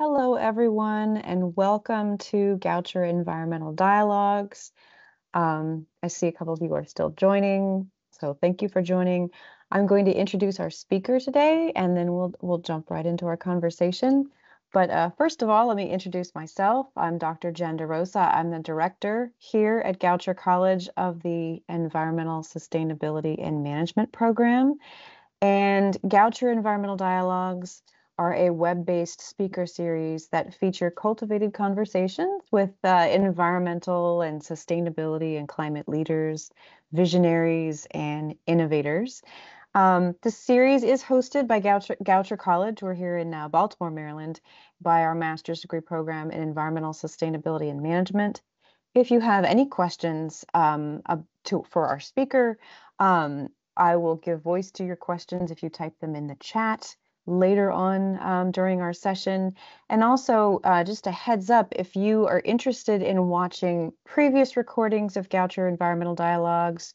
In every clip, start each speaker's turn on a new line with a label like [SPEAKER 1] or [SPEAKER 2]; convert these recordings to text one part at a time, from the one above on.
[SPEAKER 1] Hello, everyone, and welcome to Goucher Environmental Dialogues. I see a couple of you are still joining, so thank you for joining. I'm going to introduce our speaker today, and then we'll jump right into our conversation. But first of all, let me introduce myself. I'm Dr. Jen DeRosa. I'm the director here at Goucher College of the Environmental Sustainability and Management Program. And Goucher Environmental Dialogues are a web-based speaker series that feature cultivated conversations with environmental and sustainability and climate leaders, visionaries, and innovators. The series is hosted by Goucher College. We're here in Baltimore, Maryland, by our master's degree program in environmental sustainability and management. If you have any questions for our speaker, I will give voice to your questions if you type them in the chat later on during our session. And also, just a heads up, if you are interested in watching previous recordings of Goucher Environmental Dialogues,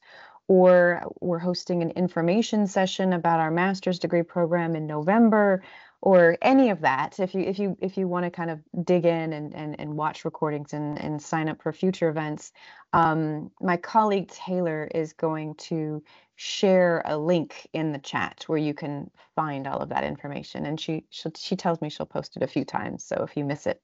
[SPEAKER 1] or we're hosting an information session about our master's degree program in November, or any of that, if you want to kind of dig in and watch recordings and sign up for future events, my colleague Taylor is going to share a link in the chat where you can find all of that information. And she tells me she'll post it a few times, so if you miss it.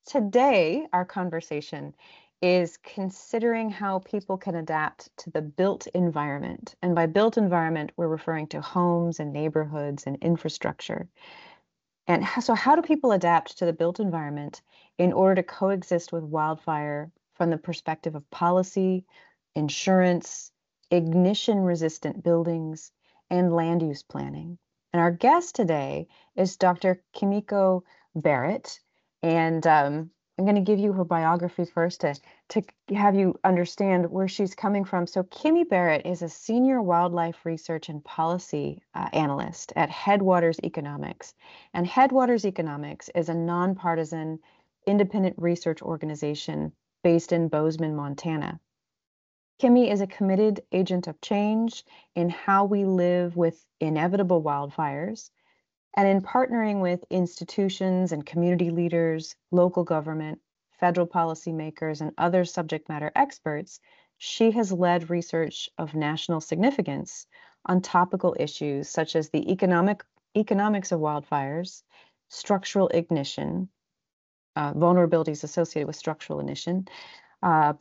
[SPEAKER 1] Today, our conversation is considering how people can adapt to the built environment. And by built environment, we're referring to homes and neighborhoods and infrastructure. And so how do people adapt to the built environment in order to coexist with wildfire from the perspective of policy, insurance, ignition-resistant buildings, and land use planning? And our guest today is Dr. Kimiko Barrett. And I'm going to give you her biography first to have you understand where she's coming from. So Kimmy Barrett is a senior wildlife research and policy analyst at Headwaters Economics. And Headwaters Economics is a nonpartisan independent research organization based in Bozeman, Montana. Kimmy is a committed agent of change in how we live with inevitable wildfires, and in partnering with institutions and community leaders, local government, federal policymakers, and other subject matter experts, she has led research of national significance on topical issues such as the economics of wildfires, structural ignition, vulnerabilities associated with structural ignition,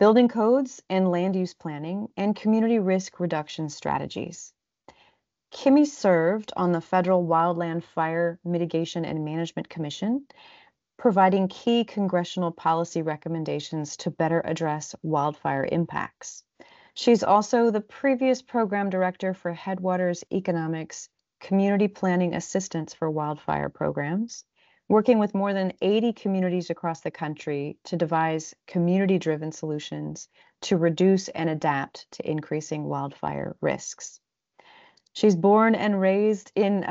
[SPEAKER 1] building codes and land use planning, and community risk reduction strategies. Kimmy served on the Federal Wildland Fire Mitigation and Management Commission, providing key congressional policy recommendations to better address wildfire impacts. She's also the previous program director for Headwaters Economics Community Planning Assistance for Wildfire Programs, working with more than 80 communities across the country to devise community-driven solutions to reduce and adapt to increasing wildfire risks. She's born and raised in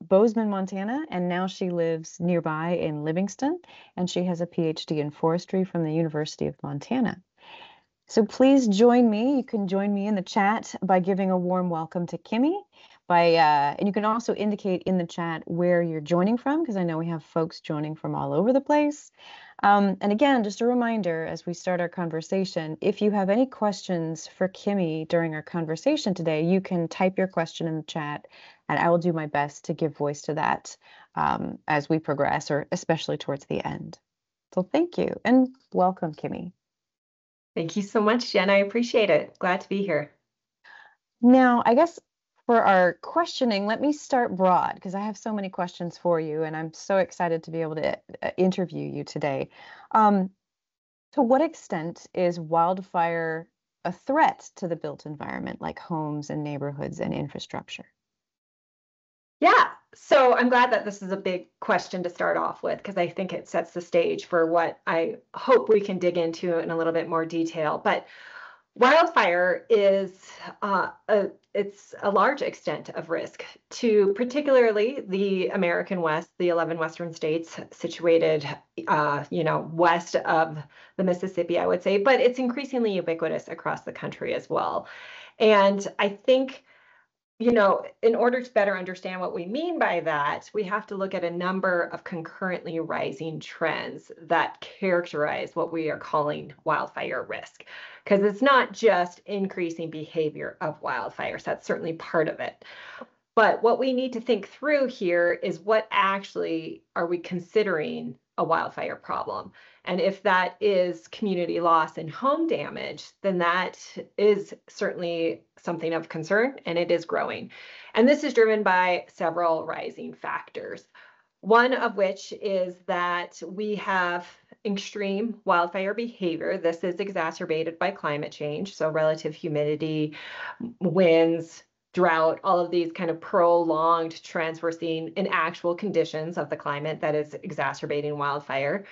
[SPEAKER 1] Bozeman, Montana, and now she lives nearby in Livingston, and she has a PhD in forestry from the University of Montana. So please join me. You can join me in the chat by giving a warm welcome to Kimmy. And you can also indicate in the chat where you're joining from, because I know we have folks joining from all over the place. And again, just a reminder as we start our conversation, if you have any questions for Kimmy during our conversation today, you can type your question in the chat, and I will do my best to give voice to that as we progress, or especially towards the end. So thank you, and welcome, Kimmy.
[SPEAKER 2] Thank you so much, Jen. I appreciate it. Glad to be here.
[SPEAKER 1] Now, I guess for our questioning, let me start broad because I have so many questions for you, and I'm so excited to be able to interview you today. To what extent is wildfire a threat to the built environment, like homes and neighborhoods and infrastructure?
[SPEAKER 2] Yeah, so I'm glad that this is a big question to start off with, because I think it sets the stage for what I hope we can dig into in a little bit more detail. But wildfire is it's a large extent of risk to particularly the American West, the 11 Western states situated, west of the Mississippi, I would say, but it's increasingly ubiquitous across the country as well. And I think in order to better understand what we mean by that, we have to look at a number of concurrently rising trends that characterize what we are calling wildfire risk. Because it's not just increasing behavior of wildfires, that's certainly part of it. But what we need to think through here is what actually are we considering a wildfire problem? And if that is community loss and home damage, then that is certainly something of concern, and it is growing. And this is driven by several rising factors. One of which is that we have extreme wildfire behavior. This is exacerbated by climate change, so relative humidity, winds, drought, all of these kind of prolonged trends we're seeing in actual conditions of the climate that is exacerbating wildfire.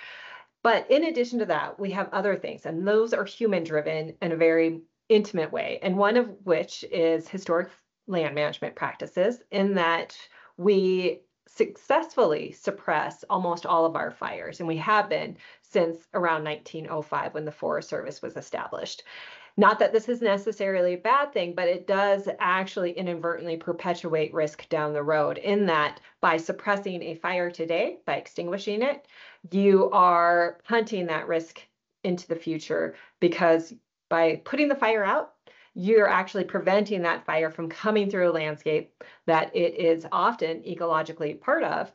[SPEAKER 2] But in addition to that, we have other things, and those are human driven in a very intimate way. And one of which is historic land management practices, in that we successfully suppress almost all of our fires, and we have been since around 1905 when the Forest Service was established. Not that this is necessarily a bad thing, but it does actually inadvertently perpetuate risk down the road, in that by suppressing a fire today, by extinguishing it, you are punting that risk into the future, because by putting the fire out, you're actually preventing that fire from coming through a landscape that it is often ecologically part of,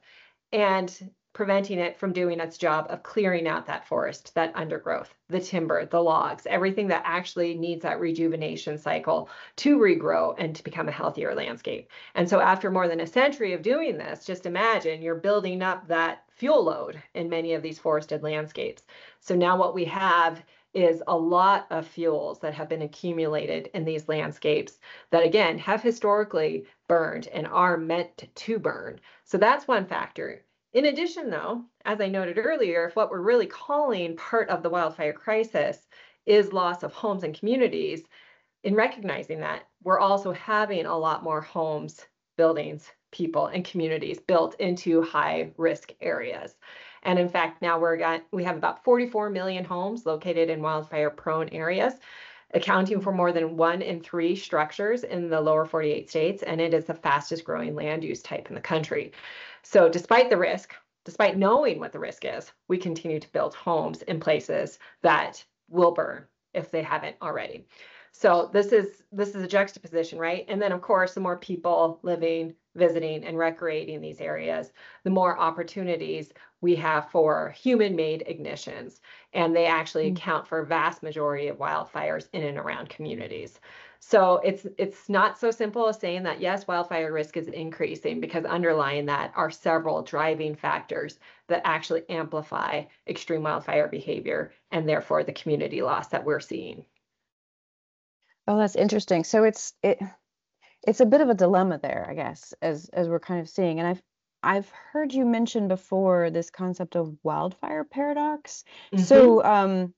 [SPEAKER 2] and preventing it from doing its job of clearing out that forest, that undergrowth, the timber, the logs, everything that actually needs that rejuvenation cycle to regrow and to become a healthier landscape. And so after more than a century of doing this, just imagine you're building up that fuel load in many of these forested landscapes. So now what we have is a lot of fuels that have been accumulated in these landscapes that, again, have historically burned and are meant to burn. So that's one factor. In addition, though, as I noted earlier, if what we're really calling part of the wildfire crisis is loss of homes and communities, in recognizing that, we're also having a lot more homes, buildings, people, and communities built into high-risk areas. And in fact, now we have about 44 million homes located in wildfire-prone areas, accounting for more than 1 in 3 structures in the lower 48 states, and it is the fastest growing land use type in the country. So despite the risk, despite knowing what the risk is, we continue to build homes in places that will burn if they haven't already. So this is a juxtaposition, right? And then, of course, the more people living, visiting, and recreating these areas, the more opportunities we have for human-made ignitions. And they actually account for a vast majority of wildfires in and around communities. So it's not so simple as saying that, yes, wildfire risk is increasing, because underlying that are several driving factors that actually amplify extreme wildfire behavior, and therefore the community loss that we're seeing.
[SPEAKER 1] Oh, that's interesting. So it's a bit of a dilemma there, I guess, as we're kind of seeing. And I've heard you mention before this concept of wildfire paradox. So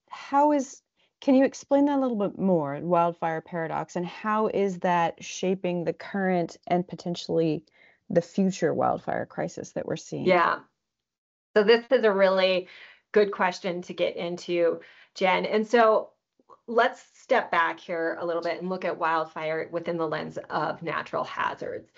[SPEAKER 1] can you explain that a little bit more, wildfire paradox, and how is that shaping the current and potentially the future wildfire crisis that we're seeing?
[SPEAKER 2] Yeah. So this is a really good question to get into, Jen. And so let's step back here a little bit and look at wildfire within the lens of natural hazards.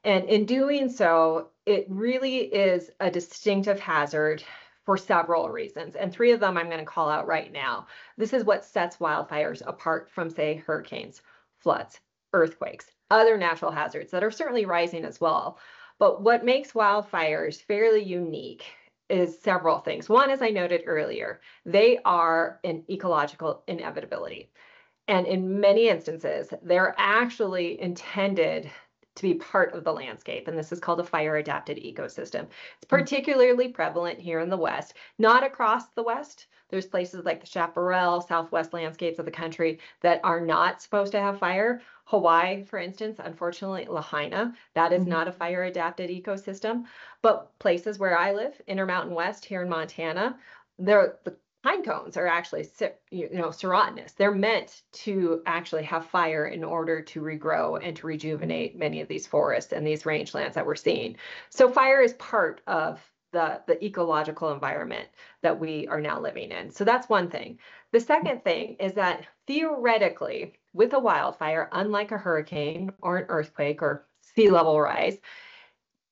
[SPEAKER 2] And in doing so, it really is a distinctive hazard for several reasons. And 3 of them I'm going to call out right now. This is what sets wildfires apart from, say, hurricanes, floods, earthquakes, other natural hazards that are certainly rising as well. But what makes wildfires fairly unique is several things. One, as I noted earlier, they are an ecological inevitability. And in many instances, they're actually intended to be part of the landscape. And this is called a fire adapted ecosystem. It's particularly prevalent here in the West, not across the West. There's places like the Chaparral, Southwest landscapes of the country that are not supposed to have fire. Hawaii, for instance, unfortunately, Lahaina, that is not a fire adapted ecosystem. But places where I live, Intermountain West here in Montana, the pine cones are actually, serotinous. They're meant to actually have fire in order to regrow and to rejuvenate many of these forests and these rangelands that we're seeing. So fire is part of the ecological environment that we are now living in. So that's one thing. The second thing is that theoretically, with a wildfire, unlike a hurricane or an earthquake or sea level rise,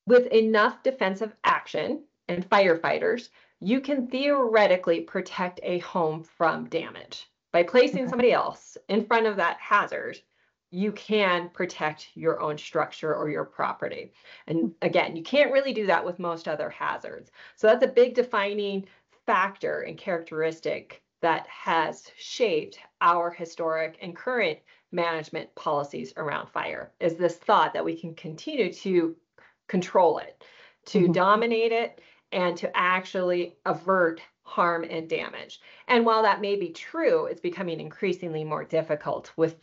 [SPEAKER 2] with enough defensive action and firefighters, you can theoretically protect a home from damage. By placing
[SPEAKER 1] Okay.
[SPEAKER 2] somebody else in front of that hazard, you can protect your own structure or your property. And again, you can't really do that with most other hazards. So that's a big defining factor and characteristic that has shaped our historic and current management policies around fire, is this thought that we can continue to control it, to dominate it, and to actually avert harm and damage. And while that may be true, it's becoming increasingly more difficult with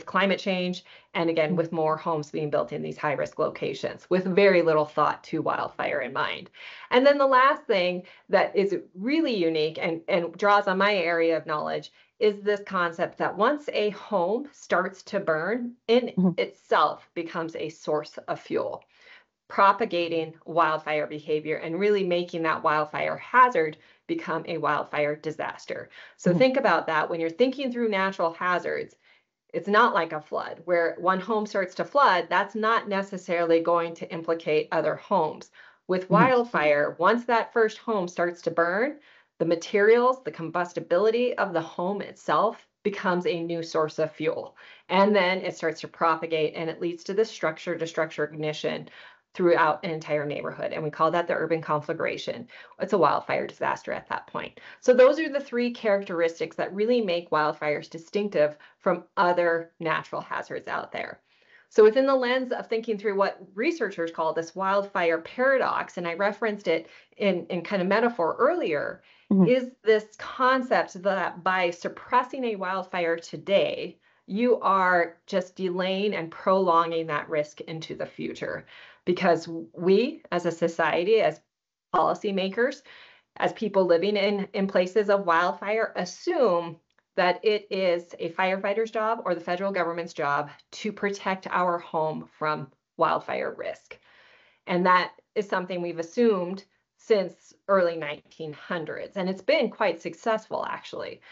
[SPEAKER 2] climate change, and again with more homes being built in these high-risk locations with very little thought to wildfire in mind. And then the last thing that is really unique and draws on my area of knowledge is this concept that once a home starts to burn, in itself becomes a source of fuel, propagating wildfire behavior and really making that wildfire hazard become a wildfire disaster. So think about that when you're thinking through natural hazards. It's not like a flood where one home starts to flood. That's not necessarily going to implicate other homes. With wildfire, once that first home starts to burn, the materials, the combustibility of the home itself becomes a new source of fuel. And then it starts to propagate and it leads to this structure to structure ignition throughout an entire neighborhood. And we call that the urban conflagration. It's a wildfire disaster at that point. So those are the three characteristics that really make wildfires distinctive from other natural hazards out there. So within the lens of thinking through what researchers call this wildfire paradox, and I referenced it in kind of metaphor earlier, is this concept that by suppressing a wildfire today, you are just delaying and prolonging that risk into the future. Because we, as a society, as policymakers, as people living in places of wildfire, assume that it is a firefighter's job or the federal government's job to protect our home from wildfire risk. And that is something we've assumed since early 1900s. And it's been quite successful, actually.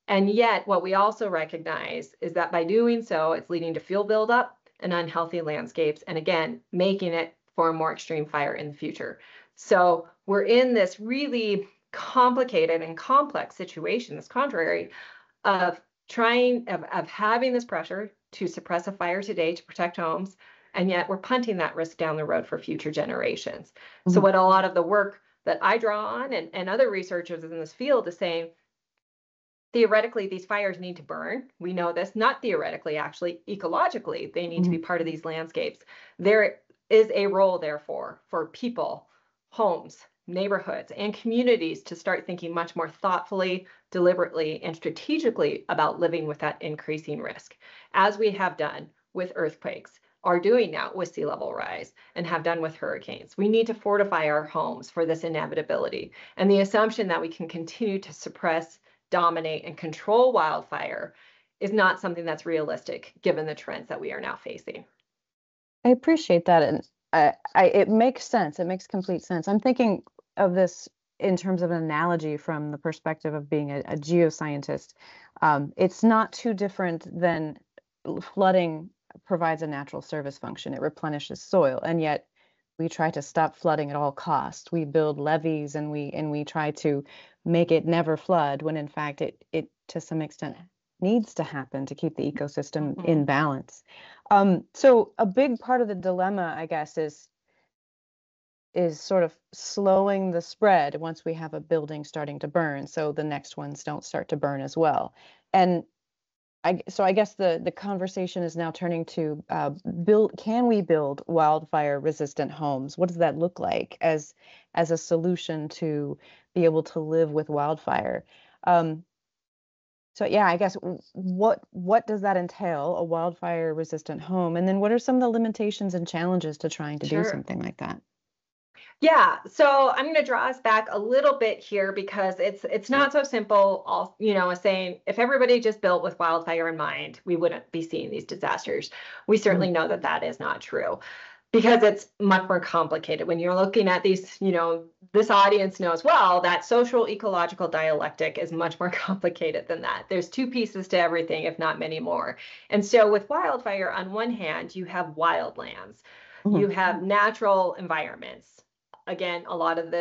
[SPEAKER 2] And yet, what we also recognize is that by doing so, it's leading to fuel buildup and unhealthy landscapes, and again, making it for a more extreme fire in the future. So we're in this really complicated and complex situation, this contrary, of having this pressure to suppress a fire today to protect homes, and yet we're punting that risk down the road for future generations. So what a lot of the work that I draw on and other researchers in this field is saying, theoretically, these fires need to burn. We know this, not theoretically, actually, ecologically, they need to be part of these landscapes. There is a role, therefore, for people, homes, neighborhoods, and communities to start thinking much more thoughtfully, deliberately, and strategically about living with that increasing risk, as we have done with earthquakes, are doing now with sea level rise, and have done with hurricanes. We need to fortify our homes for this inevitability. And the assumption that we can continue to suppress, dominate, and control wildfire is not something that's realistic given the trends that we are now facing.
[SPEAKER 1] I appreciate that. And it makes sense. It makes complete sense. I'm thinking of this in terms of an analogy from the perspective of being a geoscientist. It's not too different than flooding provides a natural service function. It replenishes soil. And yet we try to stop flooding at all costs. We build levees and we try to make it never flood when in fact it to some extent needs to happen to keep the ecosystem in balance. So a big part of the dilemma, I guess, is sort of slowing the spread once we have a building starting to burn, so the next ones don't start to burn as well. And so I guess the conversation is now turning to can we build wildfire resistant homes? What does that look like as a solution to be able to live with wildfire? So yeah, I guess what does that entail, a wildfire resistant home? And then what are some of the limitations and challenges to trying to do something like that?
[SPEAKER 2] Yeah, so I'm going to draw us back a little bit here because it's not so simple, as saying if everybody just built with wildfire in mind, we wouldn't be seeing these disasters. We certainly know that that is not true. because it's much more complicated. When you're looking at these, this audience knows well that social ecological dialectic is much more complicated than that. There's two pieces to everything, if not many more. And so with wildfire, on one hand, you have wildlands, you have natural environments. Again, a lot of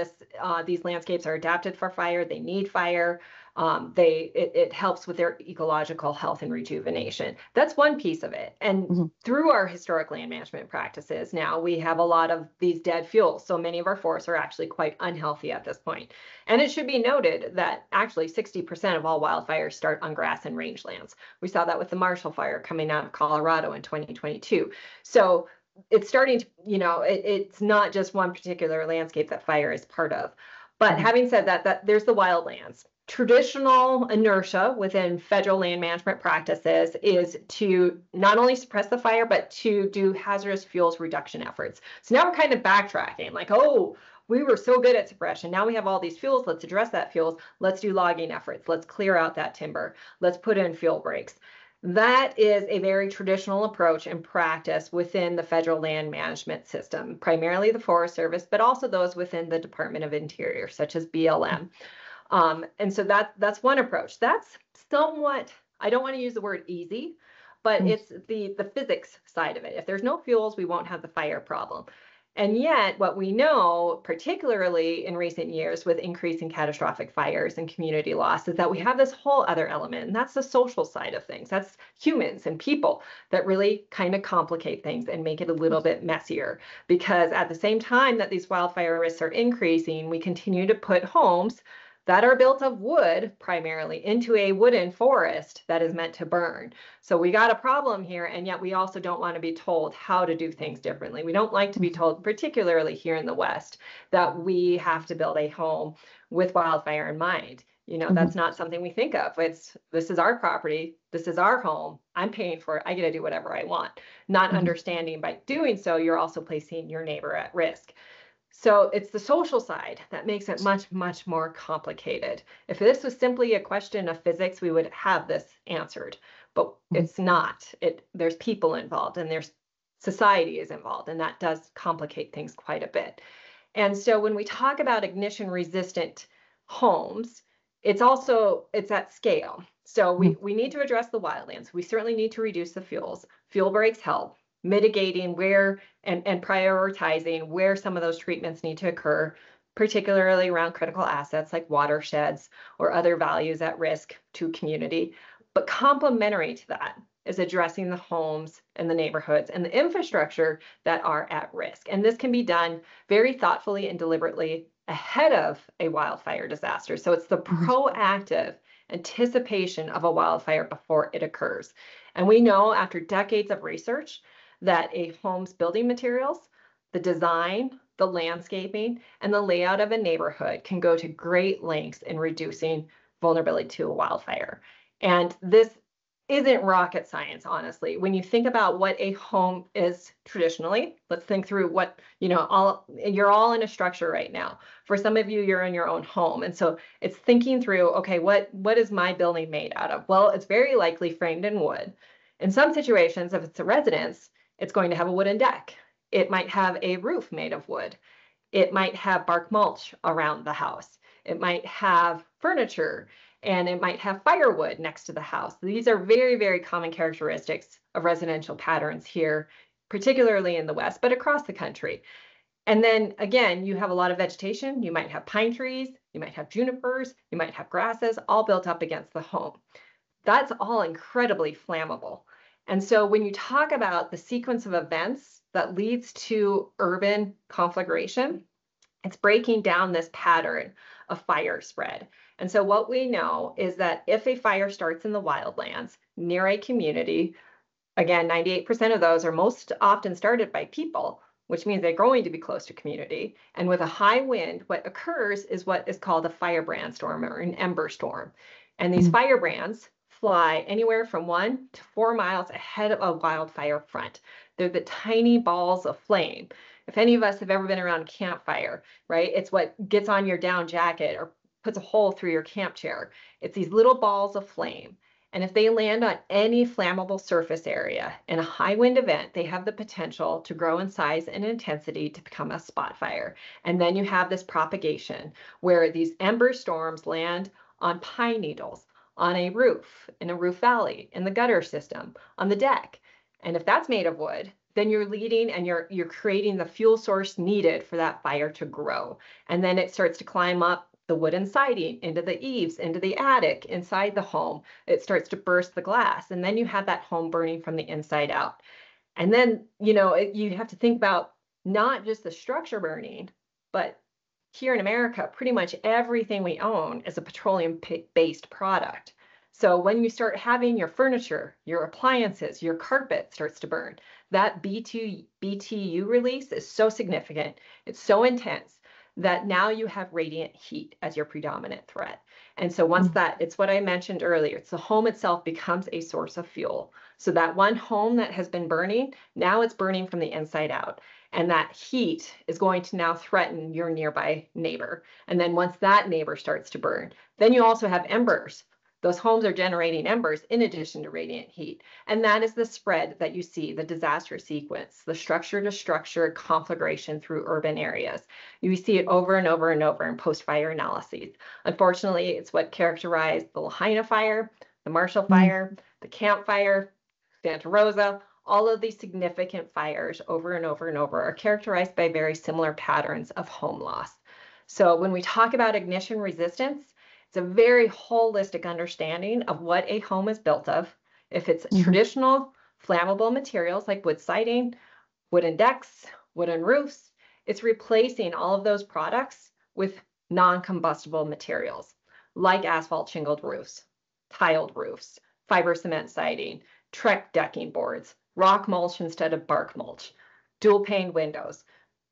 [SPEAKER 2] these landscapes are adapted for fire. They need fire. It helps with their ecological health and rejuvenation. That's one piece of it. And through our historic land management practices, now we have a lot of these dead fuels. So many of our forests are actually quite unhealthy at this point. And it should be noted that actually 60% of all wildfires start on grass and rangelands. We saw that with the Marshall Fire coming out of Colorado in 2022. So it's starting to, it's not just one particular landscape that fire is part of. But having said that there's the wildlands. Traditional inertia within federal land management practices is to not only suppress the fire, but to do hazardous fuels reduction efforts. So now we're kind of backtracking, like, oh, we were so good at suppression. Now we have all these fuels. Let's address that fuels. Let's do logging efforts. Let's clear out that timber. Let's put in fuel breaks. That is a very traditional approach and practice within the federal land management system, primarily the Forest Service, but also those within the Department of Interior, such as BLM. And so that's one approach. That's somewhat, I don't want to use the word easy, but it's the physics side of it. If there's no fuels, we won't have the fire problem. And yet what we know, particularly in recent years with increasing catastrophic fires and community loss, is that we have this whole other element, and that's the social side of things. That's humans and people that really kind of complicate things and make it a little bit messier. Because at the same time that these wildfire risks are increasing, we continue to put homes that are built of wood primarily into a wooden forest that is meant to burn. So we got a problem here, and yet we also don't want to be told how to do things differently. We don't like to be told, particularly here in the West, that we have to build a home with wildfire in mind. That's not something we think of. This is our property. This is our home. I'm paying for it. I get to do whatever I want. Not understanding by doing so, you're also placing your neighbor at risk. So it's the social side that makes it much, much more complicated. If this was simply a question of physics, we would have this answered, but it's not. There's people involved and there's society is involved, and that does complicate things quite a bit. And so when we talk about ignition resistant homes, it's at scale. So we need to address the wildlands. We certainly need to reduce the fuels. Fuel breaks help. Mitigating where and prioritizing where some of those treatments need to occur, particularly around critical assets like watersheds or other values at risk to community. But complementary to that is addressing the homes and the neighborhoods and the infrastructure that are at risk. And this can be done very thoughtfully and deliberately ahead of a wildfire disaster. So it's the proactive anticipation of a wildfire before it occurs. And we know after decades of research that a home's building materials, the design, the landscaping, and the layout of a neighborhood can go to great lengths in reducing vulnerability to a wildfire. And this isn't rocket science, honestly. When you think about what a home is traditionally, let's think through what, you're all in a structure right now. For some of you, you're in your own home. And so it's thinking through, okay, what is my building made out of? Well, it's very likely framed in wood. In some situations, if it's a residence, it's going to have a wooden deck. It might have a roof made of wood. It might have bark mulch around the house. It might have furniture, and it might have firewood next to the house. These are very, very common characteristics of residential patterns here, particularly in the West, but across the country. And then again, you have a lot of vegetation. You might have pine trees, you might have junipers, you might have grasses, all built up against the home. That's all incredibly flammable. And so when you talk about the sequence of events that leads to urban conflagration, it's breaking down this pattern of fire spread. And so what we know is that if a fire starts in the wildlands near a community, again, 98% of those are most often started by people, which means they're going to be close to community. And with a high wind, what occurs is what is called a firebrand storm or an ember storm. And these firebrands fly anywhere from 1 to 4 miles ahead of a wildfire front. They're the tiny balls of flame. If any of us have ever been around a campfire, right, it's what gets on your down jacket or puts a hole through your camp chair. It's these little balls of flame. And if they land on any flammable surface area in a high wind event, they have the potential to grow in size and intensity to become a spot fire. And then you have this propagation where these ember storms land on pine needles, on a roof, in a roof valley, in the gutter system, on the deck. And if that's made of wood, then you're leading and you're creating the fuel source needed for that fire to grow. And then it starts to climb up the wooden siding, into the eaves, into the attic, inside the home. It starts to burst the glass. And then you have that home burning from the inside out. And then, you have to think about not just the structure burning, but here in America, pretty much everything we own is a petroleum-based product. So when you start having your furniture, your appliances, your carpet starts to burn, that BTU release is so significant, it's so intense that now you have radiant heat as your predominant threat. And so once it's what I mentioned earlier, it's the home itself becomes a source of fuel. So that one home that has been burning, now it's burning from the inside out. And that heat is going to now threaten your nearby neighbor. And then once that neighbor starts to burn, then you also have embers. Those homes are generating embers in addition to radiant heat. And that is the spread that you see, the disaster sequence, the structure to structure conflagration through urban areas. You see it over and over and over in post-fire analyses. Unfortunately, it's what characterized the Lahaina fire, the Marshall fire, the Camp Fire, Santa Rosa. All of these significant fires over and over and over are characterized by very similar patterns of home loss. So when we talk about ignition resistance, it's a very holistic understanding of what a home is built of. If it's traditional flammable materials like wood siding, wooden decks, wooden roofs, it's replacing all of those products with non-combustible materials like asphalt shingled roofs, tiled roofs, fiber cement siding, Trex decking boards, rock mulch instead of bark mulch, dual pane windows,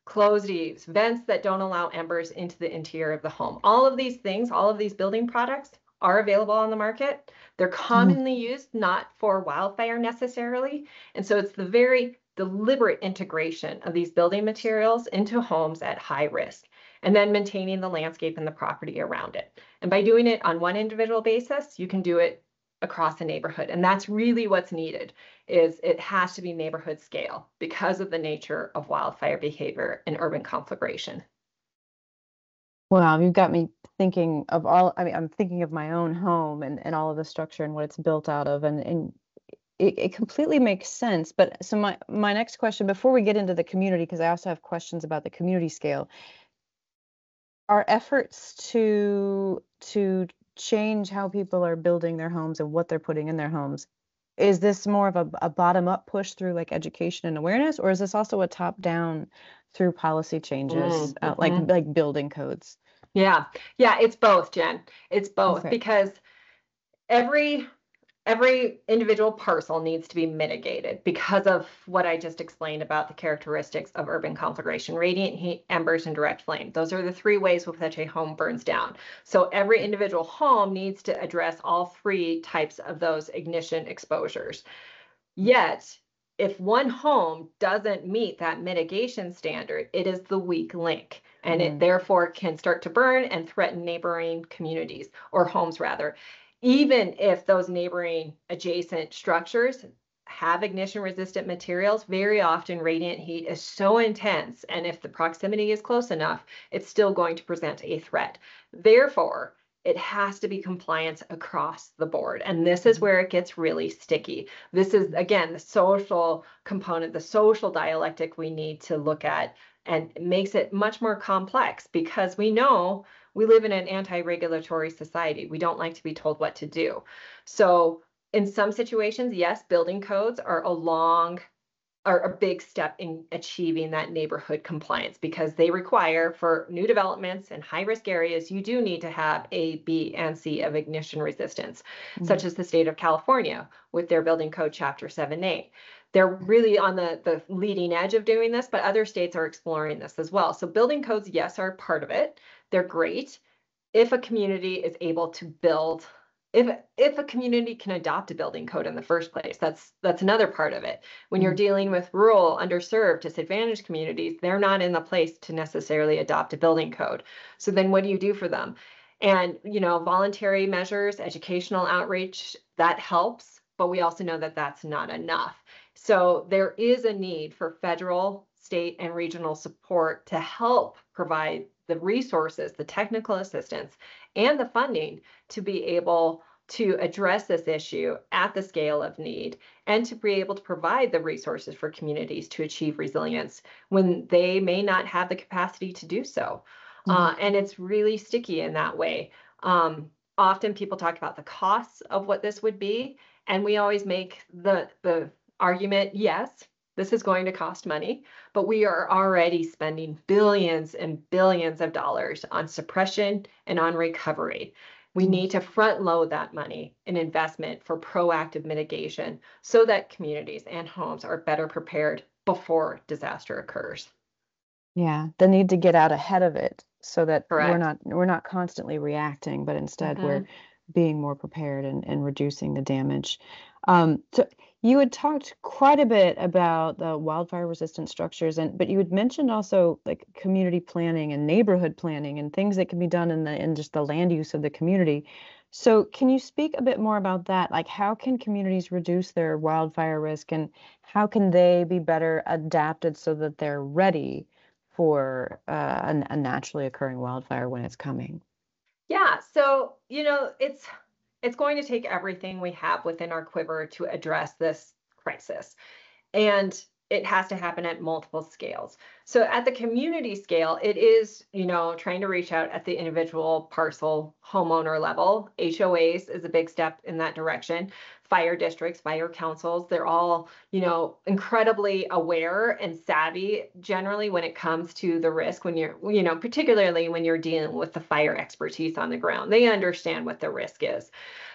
[SPEAKER 2] closed eaves, vents that don't allow embers into the interior of the home. All of these things, all of these building products are available on the market. They're commonly used not for wildfire necessarily. And so it's the very deliberate integration of these building materials into homes at high risk, and then maintaining the landscape and the property around it. And by doing it on one individual basis, you can do it across a neighborhood. And that's really what's needed, is it has to be neighborhood scale because of the nature of wildfire behavior and urban conflagration.
[SPEAKER 1] Wow, you've got me thinking of I'm thinking of my own home and all of the structure and what it's built out of. And it completely makes sense. But so my next question, before we get into the community, because I also have questions about the community scale, are efforts to change how people are building their homes and what they're putting in their homes, is this more of a bottom-up push through like education and awareness, or is this also a top-down through policy changes, like building codes?
[SPEAKER 2] Yeah, it's both, Jen. It's both. Okay. Because every individual parcel needs to be mitigated because of what I just explained about the characteristics of urban conflagration: radiant heat, embers, and direct flame. Those are the three ways with which a home burns down. So every individual home needs to address all three types of those ignition exposures. Yet, if one home doesn't meet that mitigation standard, it is the weak link, and it therefore can start to burn and threaten neighboring communities, or homes rather. Even if those neighboring adjacent structures have ignition resistant materials, very often radiant heat is so intense, and if the proximity is close enough, it's still going to present a threat. Therefore, it has to be compliance across the board. And this is where it gets really sticky. This is, again, the social component, the social dialectic we need to look at, and it makes it much more complex because we know we live in an anti-regulatory society. We don't like to be told what to do. So in some situations, yes, building codes are a big step in achieving that neighborhood compliance, because they require, for new developments and high-risk areas, you do need to have A, B, and C of ignition resistance, such as the state of California with their building code chapter 7A. They're really on the leading edge of doing this, but other states are exploring this as well. So building codes, yes, are part of it. They're great if a community is able to build. If a community can adopt a building code in the first place, that's another part of it. When you're dealing with rural, underserved, disadvantaged communities, they're not in the place to necessarily adopt a building code. So then what do you do for them? And, voluntary measures, educational outreach, that helps, but we also know that that's not enough. So there is a need for federal, state, and regional support to help provide the resources, the technical assistance, and the funding to be able to address this issue at the scale of need, and to be able to provide the resources for communities to achieve resilience when they may not have the capacity to do so. And it's really sticky in that way. Often people talk about the costs of what this would be, and we always make the argument, yes, this is going to cost money, but we are already spending billions and billions of dollars on suppression and on recovery. We need to front load that money in investment for proactive mitigation so that communities and homes are better prepared before disaster occurs.
[SPEAKER 1] Yeah, the need to get out ahead of it so that
[SPEAKER 2] Correct.
[SPEAKER 1] we're not constantly reacting, but instead we're being more prepared and reducing the damage. So you had talked quite a bit about the wildfire resistant structures, but you had mentioned also like community planning and neighborhood planning and things that can be done in just the land use of the community. So can you speak a bit more about that? Like how can communities reduce their wildfire risk and how can they be better adapted so that they're ready for a naturally occurring wildfire when it's coming?
[SPEAKER 2] Yeah, so it's going to take everything we have within our quiver to address this crisis. And it has to happen at multiple scales. So at the community scale, it is, trying to reach out at the individual parcel homeowner level. HOAs is a big step in that direction. Fire districts, fire councils, they're all, incredibly aware and savvy generally when it comes to the risk when you're, particularly when you're dealing with the fire expertise on the ground. They understand what the risk is.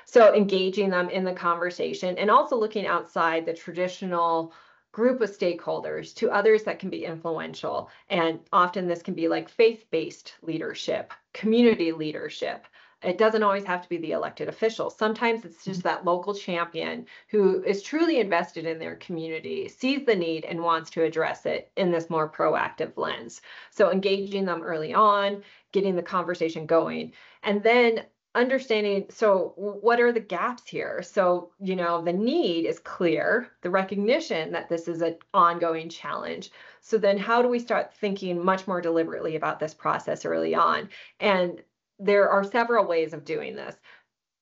[SPEAKER 2] So engaging them in the conversation and also looking outside the traditional group of stakeholders to others that can be influential. And often this can be like faith-based leadership, community leadership. It doesn't always have to be the elected officials. Sometimes it's just that local champion who is truly invested in their community, sees the need and wants to address it in this more proactive lens. So engaging them early on, getting the conversation going, and then understanding, so what are the gaps here? So, the need is clear, the recognition that this is an ongoing challenge. So then how do we start thinking much more deliberately about this process early on? And there are several ways of doing this.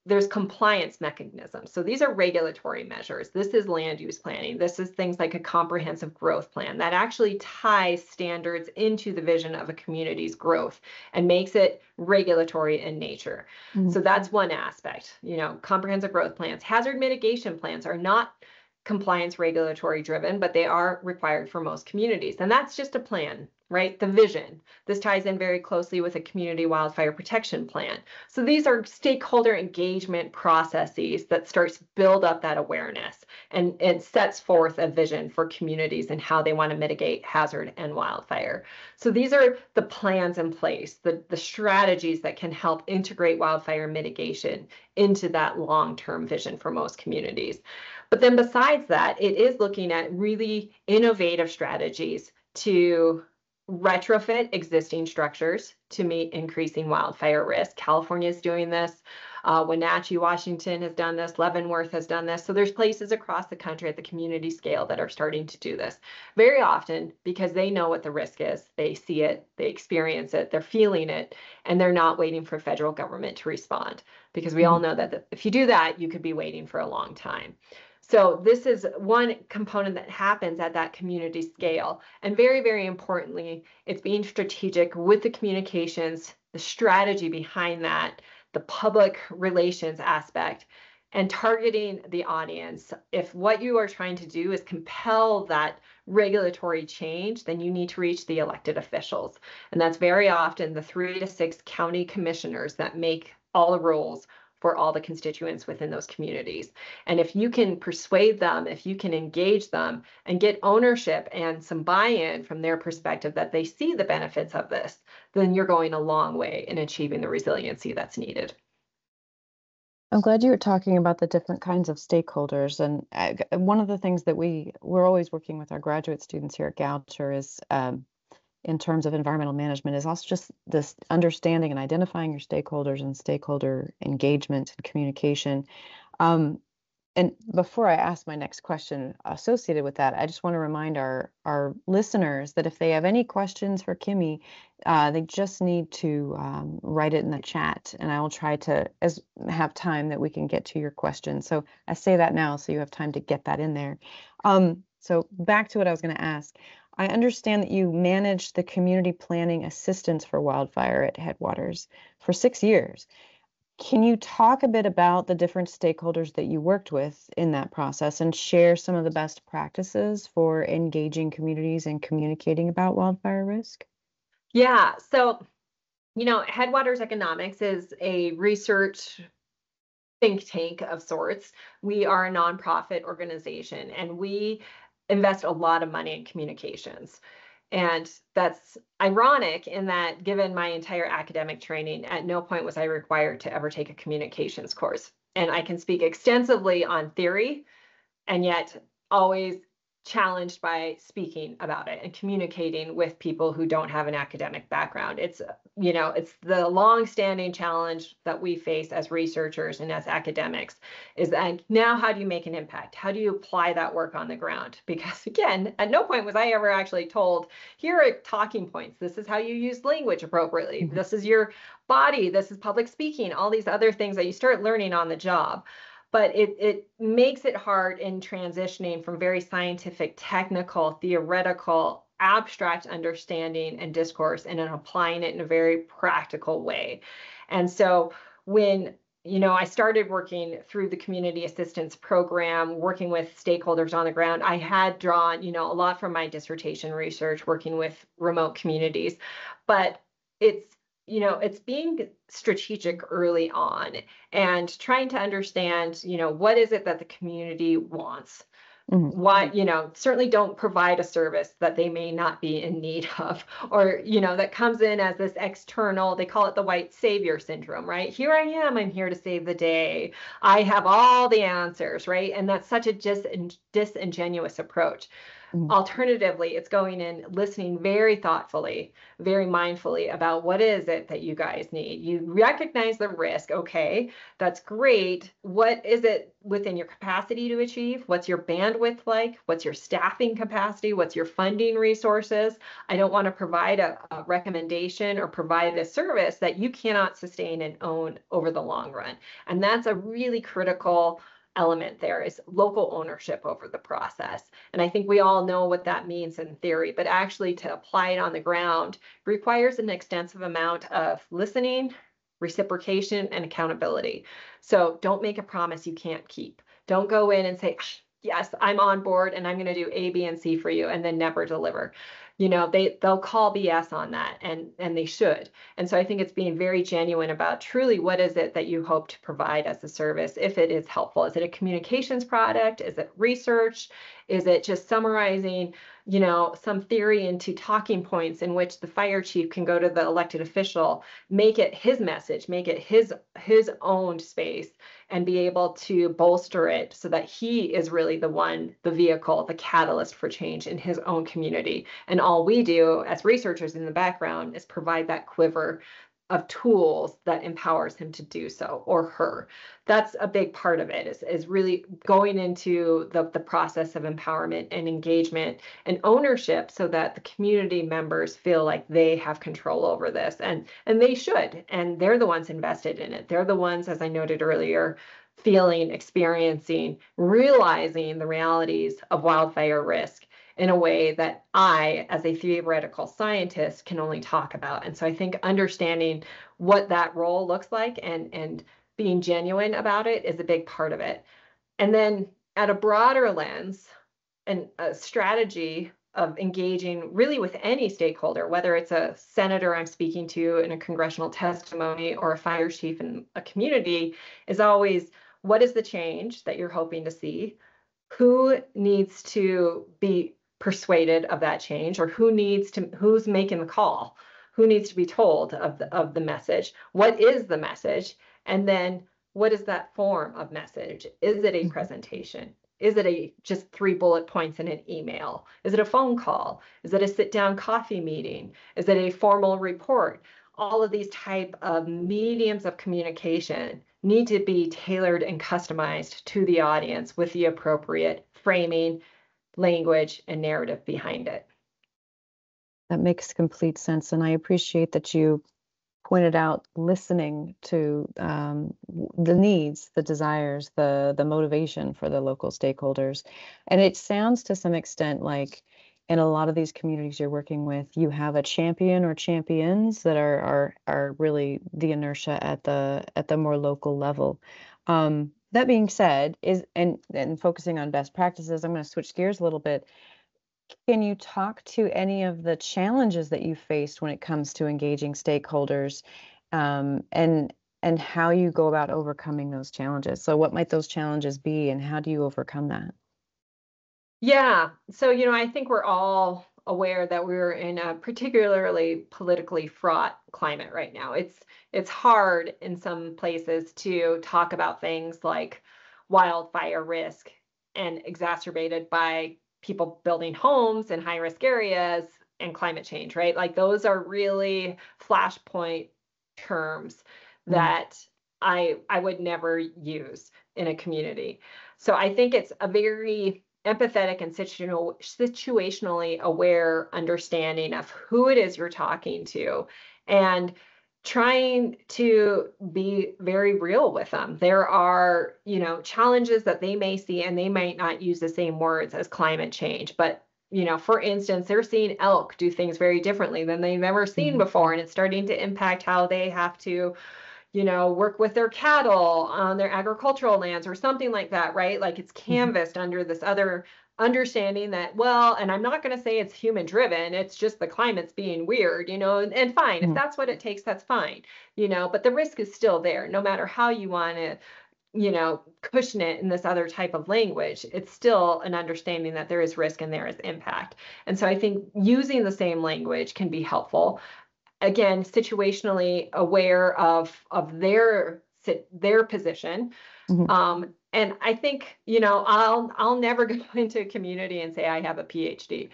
[SPEAKER 2] There's compliance mechanisms. So these are regulatory measures. This is land use planning. This is things like a comprehensive growth plan that actually ties standards into the vision of a community's growth and makes it regulatory in nature. So that's one aspect, comprehensive growth plans. Hazard mitigation plans are not compliance regulatory driven, but they are required for most communities. And that's just a plan, right? The vision. This ties in very closely with a community wildfire protection plan. So these are stakeholder engagement processes that starts to build up that awareness and it sets forth a vision for communities and how they want to mitigate hazard and wildfire. So these are the plans in place, the strategies that can help integrate wildfire mitigation into that long-term vision for most communities. But then besides that, it is looking at really innovative strategies to retrofit existing structures to meet increasing wildfire risk. California is doing this. Wenatchee, Washington has done this. Leavenworth has done this. So there's places across the country at the community scale that are starting to do this very often because they know what the risk is. They see it, they experience it, they're feeling it, and they're not waiting for federal government to respond because we all know that if you do that, you could be waiting for a long time. So this is one component that happens at that community scale. And very, very importantly, it's being strategic with the communications, the strategy behind that, the public relations aspect, and targeting the audience. If what you are trying to do is compel that regulatory change, then you need to reach the elected officials. And that's very often the 3 to 6 county commissioners that make all the rules for all the constituents within those communities. And if you can persuade them, if you can engage them and get ownership and some buy-in from their perspective that they see the benefits of this, then you're going a long way in achieving the resiliency that's needed.
[SPEAKER 1] I'm glad you were talking about the different kinds of stakeholders. And one of the things that we're always working with our graduate students here at Goucher is in terms of environmental management is also just this understanding and identifying your stakeholders and stakeholder engagement and communication. And before I ask my next question associated with that, I just want to remind our listeners that if they have any questions for Kimmy, they just need to write it in the chat, and I will try to have time that we can get to your question. So I say that now, so you have time to get that in there. So back to what I was going to ask. I understand that you managed the community planning assistance for Wildfire at Headwaters for 6 years. Can you talk a bit about the different stakeholders that you worked with in that process and share some of the best practices for engaging communities and communicating about wildfire risk?
[SPEAKER 2] Yeah. So, Headwaters Economics is a research think tank of sorts. We are a nonprofit organization and we invest a lot of money in communications. And that's ironic in that, given my entire academic training, at no point was I required to ever take a communications course. And I can speak extensively on theory, and yet always challenged by speaking about it and communicating with people who don't have an academic background. It's the long-standing challenge that we face as researchers and as academics is that now how do you make an impact? How do you apply that work on the ground? Because again, at no point was I ever actually told, here are talking points. This is how you use language appropriately.
[SPEAKER 1] Mhm.
[SPEAKER 2] This is your body. This is public speaking, all these other things that you start learning on the job. But it makes it hard in transitioning from very scientific, technical, theoretical, abstract understanding and discourse and then applying it in a very practical way. And so when I started working through the community assistance program, working with stakeholders on the ground. I had drawn, a lot from my dissertation research, working with remote communities, but it's being strategic early on and trying to understand, what is it that the community wants?
[SPEAKER 1] Mhm.
[SPEAKER 2] Why, certainly don't provide a service that they may not be in need of, or, that comes in as this external, they call it the white savior syndrome, right? Here I am, I'm here to save the day. I have all the answers, right? And that's such a disingenuous approach.
[SPEAKER 1] Mhm.
[SPEAKER 2] Alternatively, it's going in, listening very thoughtfully, very mindfully about what is it that you guys need. You recognize the risk. Okay, that's great. What is it within your capacity to achieve? What's your bandwidth like? What's your staffing capacity? What's your funding resources? I don't want to provide a recommendation or provide a service that you cannot sustain and own over the long run. And that's a really critical element there, is local ownership over the process. And I think we all know what that means in theory, but actually to apply it on the ground requires an extensive amount of listening, reciprocation, and accountability. So don't make a promise you can't keep. Don't go in and say, yes, I'm on board and I'm going to do A, B, and C for you, and then never deliver. They'll call BS on that, and they should. And so I think it's being very genuine about truly what is it that you hope to provide as a service, if it is helpful. Is it a communications product? Is it research? Is it just summarizing, some theory into talking points in which the fire chief can go to the elected official, make it his message, make it his own space, and be able to bolster it so that he is really the vehicle, the catalyst for change in his own community. And all we do as researchers in the background is provide that quiver of tools that empowers him to do so, or her. That's a big part of it, is really going into the process of empowerment and engagement and ownership so that the community members feel like they have control over this, and they should, and they're the ones invested in it. They're the ones, as I noted earlier, feeling, experiencing, realizing the realities of wildfire risk in a way that I, as a theoretical scientist, can only talk about. And so I think understanding what that role looks like and being genuine about it is a big part of it. And then at a broader lens and a strategy of engaging really with any stakeholder, whether it's a senator I'm speaking to in a congressional testimony or a fire chief in a community, is always, what is the change that you're hoping to see? Who needs to be persuaded of that change, or who's making the call? Who needs to be told of the message? What is the message? And then what is that form of message? Is it a presentation? Is it just 3 bullet points in an email? Is it a phone call? Is it a sit-down coffee meeting? Is it a formal report? all of these type of mediums of communication need to be tailored and customized to the audience with the appropriate framing, language, and narrative behind it.
[SPEAKER 1] That makes complete sense. And I appreciate that you pointed out listening to the needs, the desires, the motivation for the local stakeholders. And it sounds to some extent like in a lot of these communities you're working with, you have a champion or champions that are really the inertia at the more local level. That being said, and focusing on best practices, I'm going to switch gears a little bit. Can you talk to any of the challenges that you faced when it comes to engaging stakeholders, and how you go about overcoming those challenges? So what might those challenges be, and how do you overcome that?
[SPEAKER 2] Yeah. So, I think we're all aware that we're in a particularly politically fraught climate right now. It's hard in some places to talk about things like wildfire risk and exacerbated by people building homes in high risk areas and climate change, right? Like those are really flashpoint terms
[SPEAKER 1] Mm,
[SPEAKER 2] that I would never use in a community. So I think it's a very empathetic and situationally aware understanding of who it is you're talking to and trying to be very real with them. There are, challenges that they may see and they might not use the same words as climate change, but for instance, they're seeing elk do things very differently than they've ever seen
[SPEAKER 1] mhm,
[SPEAKER 2] before, and it's starting to impact how they have to work with their cattle on their agricultural lands or something like that, right? Like it's
[SPEAKER 1] mhm,
[SPEAKER 2] canvassed under this other understanding that, well, and I'm not going to say it's human driven, it's just the climate's being weird, and fine. If
[SPEAKER 1] mhm.
[SPEAKER 2] that's what it takes, that's fine, but the risk is still there, no matter how you want to, cushion it in this other type of language. It's still an understanding that there is risk and there is impact. And so I think using the same language can be helpful, again, situationally aware of their position.
[SPEAKER 1] Mhm.
[SPEAKER 2] And I think, I'll never go into a community and say I have a PhD.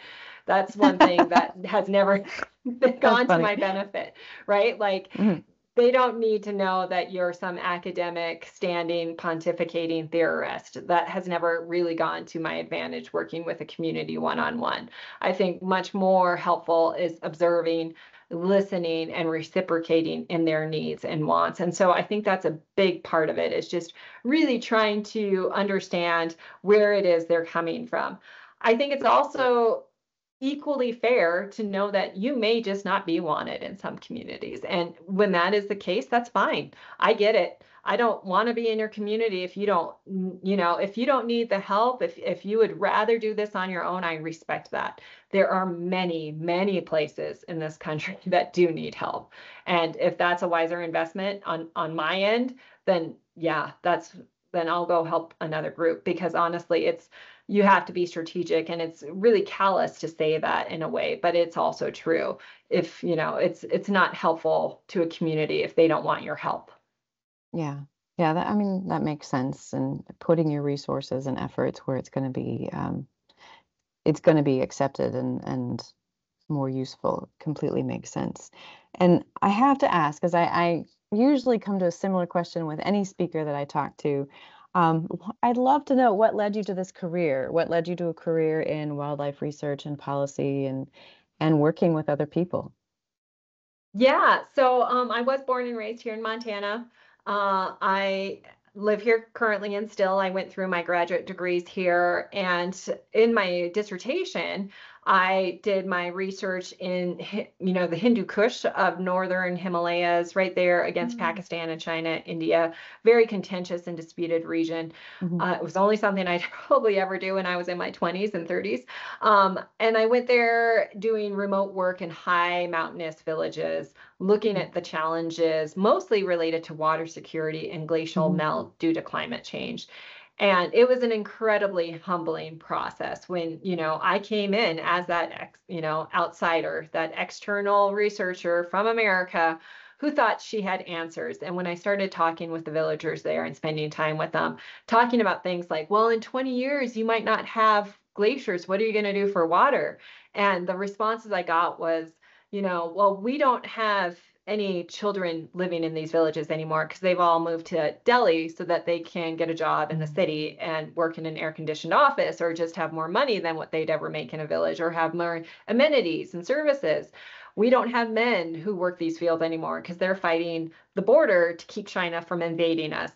[SPEAKER 2] That's one thing that has never
[SPEAKER 1] That's
[SPEAKER 2] gone to
[SPEAKER 1] funny.
[SPEAKER 2] my benefit, right? Like
[SPEAKER 1] Mhm.
[SPEAKER 2] they don't need to know that you're some academic standing pontificating theorist. That has never really gone to my advantage working with a community one-on-one. I think much more helpful is observing, listening, and reciprocating in their needs and wants. And so I think that's a big part of it, is just really trying to understand where it is they're coming from. I think it's also equally fair to know that you may just not be wanted in some communities. And when that is the case, that's fine. I get it. I don't want to be in your community if you don't, if you don't need the help, if you would rather do this on your own, I respect that. There are many, many places in this country that do need help. And if that's a wiser investment on my end, then yeah, then I'll go help another group, because honestly, you have to be strategic, and it's really callous to say that in a way, but it's also true. If it's not helpful to a community if they don't want your help.
[SPEAKER 1] Yeah. Yeah, I mean, that makes sense. And putting your resources and efforts where it's going to be accepted and more useful completely makes sense. And I have to ask, because I usually come to a similar question with any speaker that I talk to. I'd love to know what led you to this career. What led you to a career in wildlife research and policy and working with other people?
[SPEAKER 2] Yeah, so I was born and raised here in Montana. I live here currently, and still I went through my graduate degrees here. And in my dissertation, I did my research in, the Hindu Kush of northern Himalayas, right there against
[SPEAKER 1] Mm.
[SPEAKER 2] Pakistan and China, India. Very contentious and disputed region.
[SPEAKER 1] Mhm.
[SPEAKER 2] It was only something I'd probably ever do when I was in my 20s and 30s. And I went there doing remote work in high mountainous villages, looking
[SPEAKER 1] Mhm.
[SPEAKER 2] at the challenges mostly related to water security and glacial
[SPEAKER 1] Mhm.
[SPEAKER 2] melt due to climate change. And it was an incredibly humbling process when, I came in as that, outsider, that external researcher from America who thought she had answers. And when I started talking with the villagers there and spending time with them, talking about things like, well, in 20 years, you might not have glaciers. What are you going to do for water? And the responses I got was, well, we don't have any children living in these villages anymore because they've all moved to Delhi so that they can get a job in the city and work in an air-conditioned office, or just have more money than what they'd ever make in a village, or have more amenities and services. We don't have men who work these fields anymore because they're fighting the border to keep China from invading us.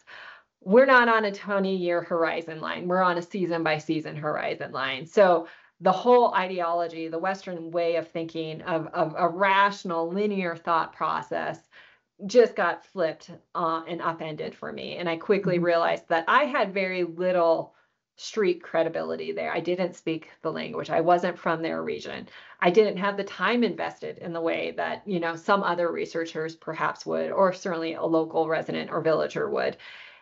[SPEAKER 2] We're not on a 20-year horizon line. We're on a season by season horizon line. So the whole ideology, the Western way of thinking of a rational, linear thought process just got flipped and upended for me. And I quickly realized that I had very little street credibility there. I didn't speak the language. I wasn't from their region. I didn't have the time invested in the way that, some other researchers perhaps would, or certainly a local resident or villager would.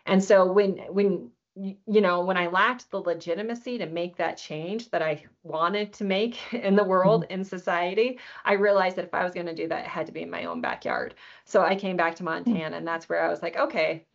[SPEAKER 2] And so when I lacked the legitimacy to make that change that I wanted to make in the world, in society, I realized that if I was going to do that, it had to be in my own backyard. So I came back to Montana, and that's where I was like, okay,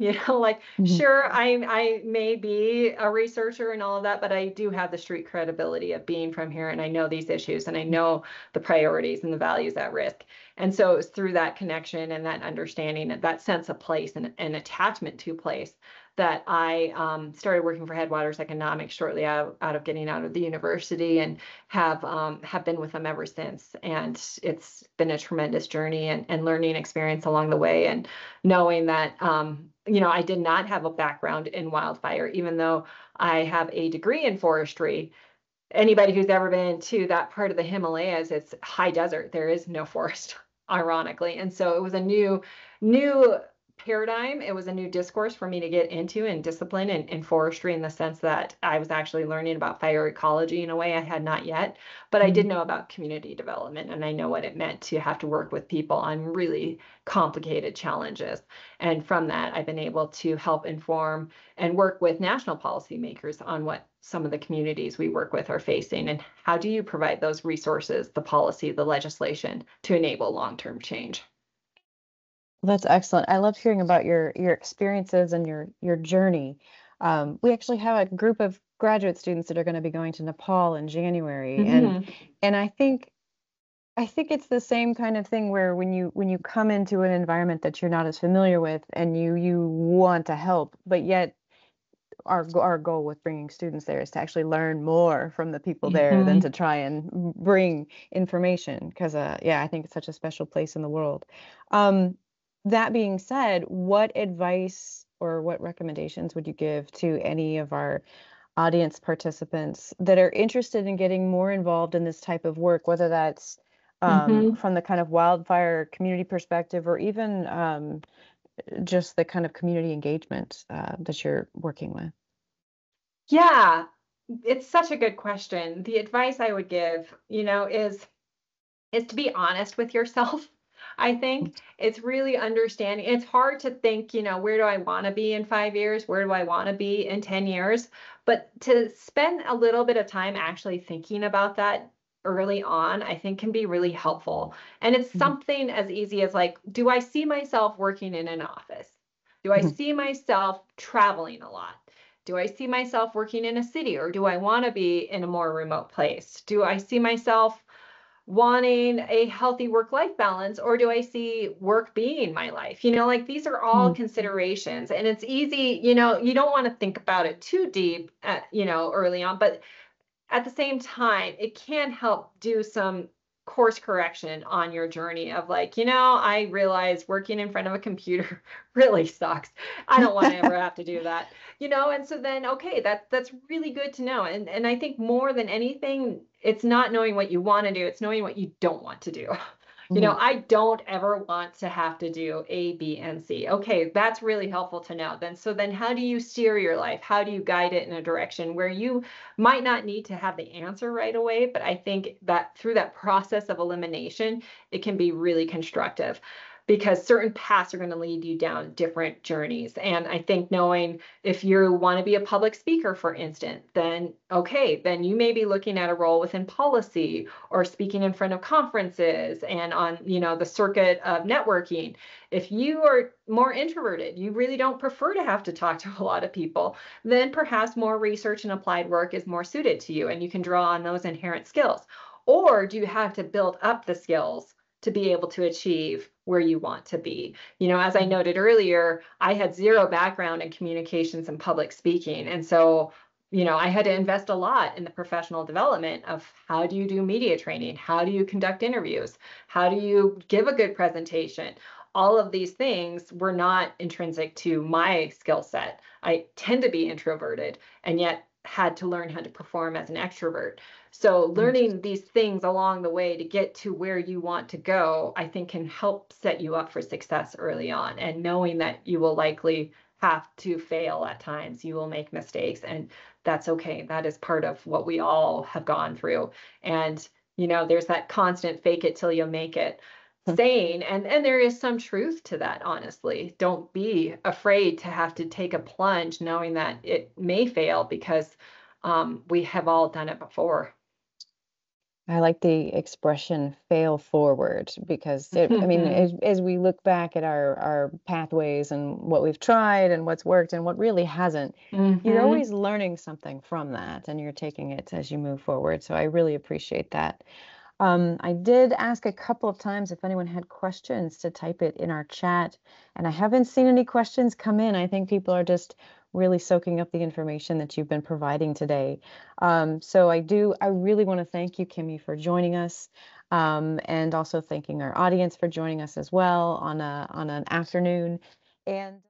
[SPEAKER 2] sure, I may be a researcher and all of that, but I do have the street credibility of being from here, and I know these issues, and I know the priorities and the values at risk. And so it was through that connection and that understanding, and that sense of place and attachment to place, that I started working for Headwaters Economics shortly out of getting out of the university, and have been with them ever since. And it's been a tremendous journey and learning experience along the way, and knowing that I did not have a background in wildfire, even though I have a degree in forestry. Anybody who's ever been to that part of the Himalayas, it's high desert. There is no forest, ironically. And so it was a new paradigm. It was a new discourse for me to get into, and discipline in forestry, in the sense that I was actually learning about fire ecology in a way I had not yet. But I did know about community development, and I know what it meant to have to work with people on really complicated challenges. And from that, I've been able to help inform and work with national policymakers on what some of the communities we work with are facing, and how do you provide those resources, the policy, the legislation, to enable long-term change.
[SPEAKER 1] That's excellent. I loved hearing about your experiences and your journey. We actually have a group of graduate students that are going to be going to Nepal in January, and I think it's the same kind of thing, where when you come into an environment that you're not as familiar with, and you want to help, but yet our goal with bringing students there is to actually learn more from the people there than to try and bring information, because I think it's such a special place in the world. That being said, what advice or what recommendations would you give to any of our audience participants that are interested in getting more involved in this type of work, whether that's from the kind of wildfire community perspective, or even just the kind of community engagement that you're working with?
[SPEAKER 2] Yeah, it's such a good question. The advice I would give, is to be honest with yourself. I think it's really understanding. It's hard to think, where do I want to be in 5 years? Where do I want to be in 10 years? But to spend a little bit of time actually thinking about that early on, I think can be really helpful. And it's something as easy as, like, do I see myself working in an office? Do I see myself traveling a lot? Do I see myself working in a city, or do I want to be in a more remote place? Do I see myself wanting a healthy work-life balance, or do I see work being my life? These are all considerations, and it's easy, you don't want to think about it too deep, early on, but at the same time, it can help do some course correction on your journey of, like, I realize working in front of a computer really sucks. I don't want to ever have to do that, and so then, okay, that's really good to know. And I think more than anything, it's not knowing what you want to do, it's knowing what you don't want to do. I don't ever want to have to do A, B, and C. Okay, that's really helpful to know. Then how do you steer your life? How do you guide it in a direction where you might not need to have the answer right away? But I think that through that process of elimination, it can be really constructive, because certain paths are going to lead you down different journeys. And I think knowing, if you want to be a public speaker, for instance, then okay, then you may be looking at a role within policy, or speaking in front of conferences and on, the circuit of networking. If you are more introverted, you really don't prefer to have to talk to a lot of people, then perhaps more research and applied work is more suited to you, and you can draw on those inherent skills. Or do you have to build up the skills to be able to achieve where you want to be. As I noted earlier, I had zero background in communications and public speaking. And so, I had to invest a lot in the professional development of how do you do media training? How do you conduct interviews? How do you give a good presentation? All of these things were not intrinsic to my skill set. I tend to be introverted and yet had to learn how to perform as an extrovert. So learning these things along the way to get to where you want to go, I think can help set you up for success early on. And knowing that you will likely have to fail at times, you will make mistakes, and that's okay. That is part of what we all have gone through. And there's that constant fake it till you make it saying, and there is some truth to that, honestly. Don't be afraid to have to take a plunge knowing that it may fail, because we have all done it before.
[SPEAKER 1] I like the expression fail forward because I mean, as we look back at our pathways and what we've tried and what's worked and what really hasn't, you're
[SPEAKER 2] Hmm.
[SPEAKER 1] always learning something from that and you're taking it as you move forward. So I really appreciate that. I did ask a couple of times if anyone had questions to type it in our chat, and I haven't seen any questions come in. I think people are just really soaking up the information that you've been providing today. So I really want to thank you, Kimmy, for joining us, and also thanking our audience for joining us as well on an afternoon. And